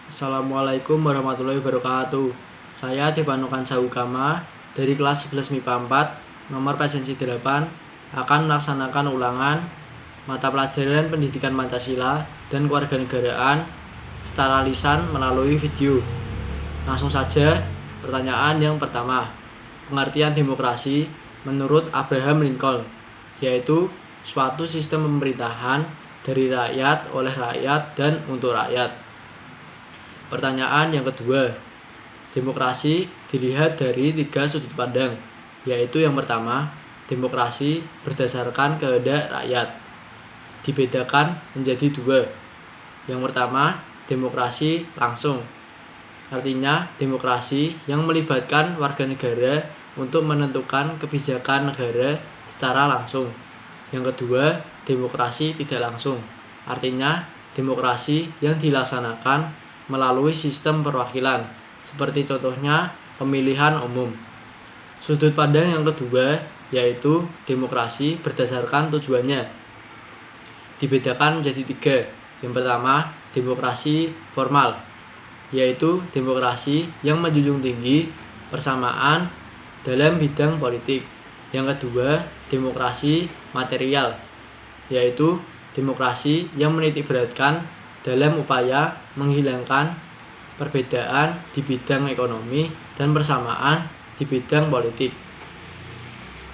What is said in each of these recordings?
Assalamualaikum warahmatullahi wabarakatuh. Saya Devanukan Sahukama dari kelas 11 MIPA 4, nomor presensi 8, akan melaksanakan ulangan mata pelajaran Pendidikan Pancasila dan Kewarganegaraan secara lisan melalui video. Langsung saja, pertanyaan yang pertama. Pengertian demokrasi menurut Abraham Lincoln, yaitu suatu sistem pemerintahan dari rakyat, oleh rakyat, dan untuk rakyat. Pertanyaan yang kedua, demokrasi dilihat dari 3 sudut pandang, yaitu yang pertama, demokrasi berdasarkan kehendak rakyat. Dibedakan menjadi 2. Yang pertama, demokrasi langsung. Artinya, demokrasi yang melibatkan warga negara untuk menentukan kebijakan negara secara langsung. Yang kedua, demokrasi tidak langsung. Artinya, demokrasi yang dilaksanakan melalui sistem perwakilan, seperti contohnya pemilihan umum. Sudut pandang yang kedua yaitu demokrasi berdasarkan tujuannya. Dibedakan menjadi 3. Yang pertama, demokrasi formal, yaitu demokrasi yang menjunjung tinggi persamaan dalam bidang politik. Yang kedua, demokrasi material, yaitu demokrasi yang menitikberatkan dalam upaya menghilangkan perbedaan di bidang ekonomi dan persamaan di bidang politik.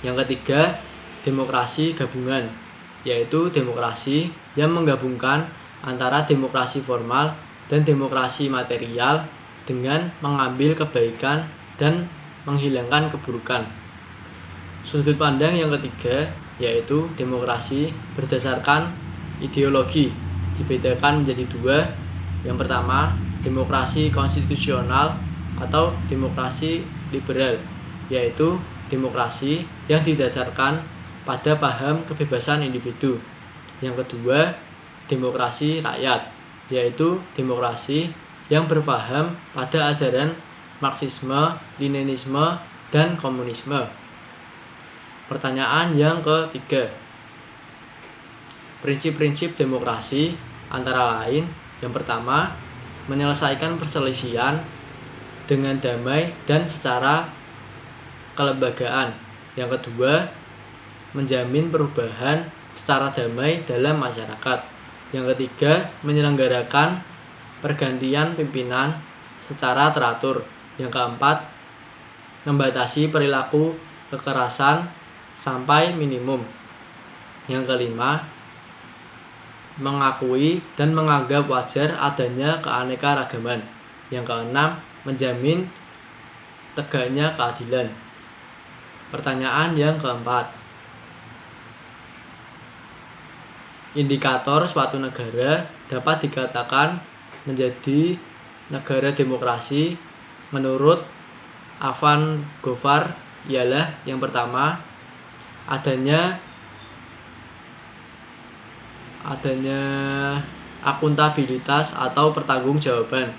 Yang ketiga, demokrasi gabungan, yaitu demokrasi yang menggabungkan antara demokrasi formal dan demokrasi material dengan mengambil kebaikan dan menghilangkan keburukan. Sudut pandang yang ketiga yaitu demokrasi berdasarkan ideologi. Dibedakan menjadi 2. Yang pertama, demokrasi konstitusional atau demokrasi liberal, yaitu demokrasi yang didasarkan pada paham kebebasan individu. Yang kedua, demokrasi rakyat, yaitu demokrasi yang berpaham pada ajaran Marxisme, Leninisme, dan komunisme. Pertanyaan yang ketiga, prinsip-prinsip demokrasi antara lain, yang pertama, menyelesaikan perselisihan dengan damai dan secara kelembagaan. Yang kedua, menjamin perubahan secara damai dalam masyarakat. Yang ketiga, menyelenggarakan pergantian pimpinan secara teratur. Yang keempat, membatasi perilaku kekerasan sampai minimum. Yang kelima, mengakui dan menganggap wajar adanya keanekaragaman. Yang keenam, menjamin tegaknya keadilan. Pertanyaan yang keempat, indikator suatu negara dapat dikatakan menjadi negara demokrasi menurut Avan Gofar ialah yang pertama, adanya akuntabilitas atau pertanggungjawaban.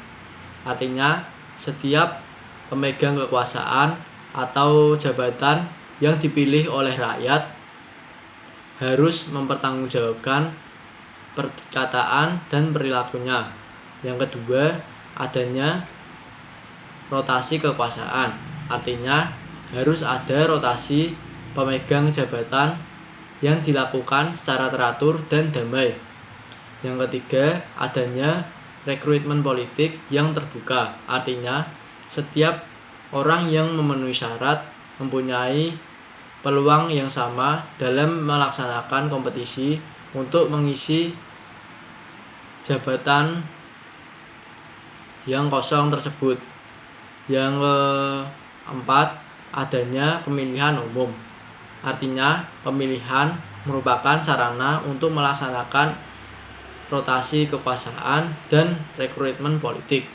Artinya, setiap pemegang kekuasaan atau jabatan yang dipilih oleh rakyat harus mempertanggungjawabkan perkataan dan perilakunya. Yang kedua, adanya rotasi kekuasaan. Artinya, harus ada rotasi pemegang jabatan yang dilakukan secara teratur dan damai. Yang ketiga, adanya rekrutmen politik yang terbuka. Artinya, setiap orang yang memenuhi syarat mempunyai peluang yang sama dalam melaksanakan kompetisi untuk mengisi jabatan yang kosong tersebut. Yang keempat, adanya pemilihan umum. Artinya, pemilihan merupakan sarana untuk melaksanakan rotasi kekuasaan dan rekrutmen politik.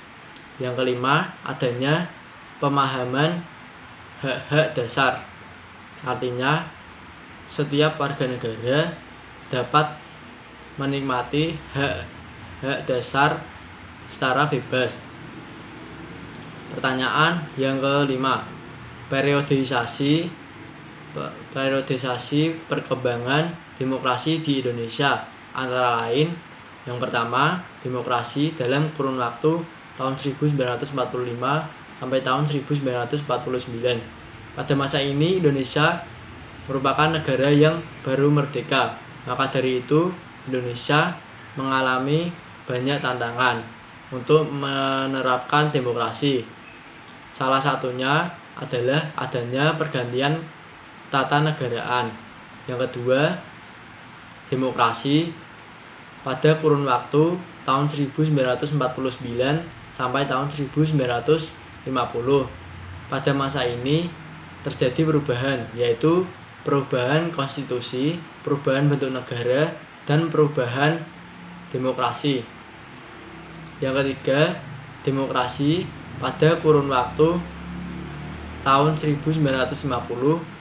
Yang kelima, adanya pemahaman hak-hak dasar. Artinya, setiap warga negara dapat menikmati hak dasar secara bebas. Pertanyaan yang kelima, periodisasi perkembangan demokrasi di Indonesia antara lain, yang pertama, demokrasi dalam kurun waktu tahun 1945 sampai tahun 1949. Pada masa ini Indonesia merupakan negara yang baru merdeka. Maka dari itu Indonesia mengalami banyak tantangan untuk menerapkan demokrasi. Salah satunya adalah adanya pergantian tata negaraan. Yang kedua, demokrasi pada kurun waktu tahun 1949 sampai tahun 1950. Pada masa ini terjadi perubahan, yaitu perubahan konstitusi, perubahan bentuk negara, dan perubahan demokrasi. Yang ketiga, demokrasi pada kurun waktu tahun 1950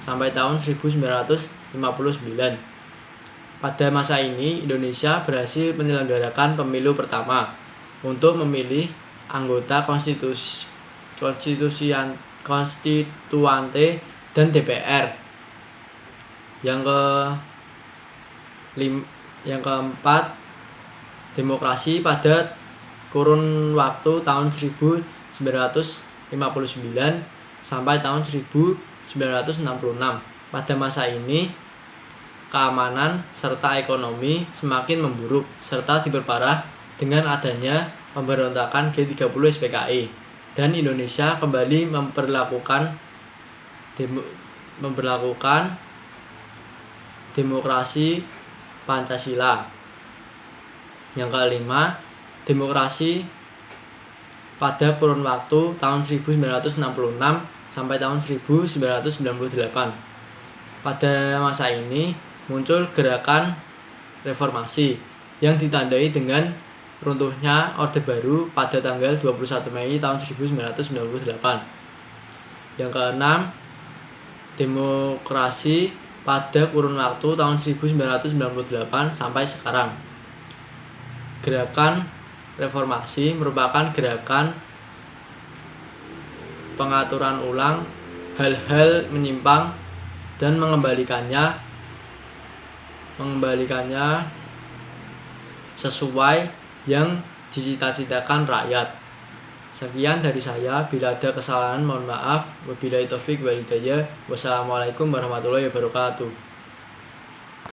sampai tahun 1959. Pada masa ini Indonesia berhasil menyelenggarakan pemilu pertama untuk memilih anggota konstituante dan DPR. Yang keempat, demokrasi pada kurun waktu tahun 1959 sampai tahun 1966. Pada masa ini keamanan serta ekonomi semakin memburuk serta diperparah dengan adanya pemberontakan G30 SPKI, dan Indonesia kembali memperlakukan demokrasi Pancasila. Yang kelima, demokrasi pada kurun waktu tahun 1966 sampai tahun 1998. Pada masa ini muncul gerakan reformasi yang ditandai dengan runtuhnya Orde Baru pada tanggal 21 Mei tahun 1998. Yang keenam, demokrasi pada kurun waktu tahun 1998 sampai sekarang. Gerakan reformasi merupakan gerakan pengaturan ulang hal-hal menyimpang dan mengembalikannya sesuai yang dicita-citakan rakyat. Sekian dari saya, bila ada kesalahan mohon maaf. Wabillahi taufik wal hidayah. Wassalamualaikum warahmatullahi wabarakatuh.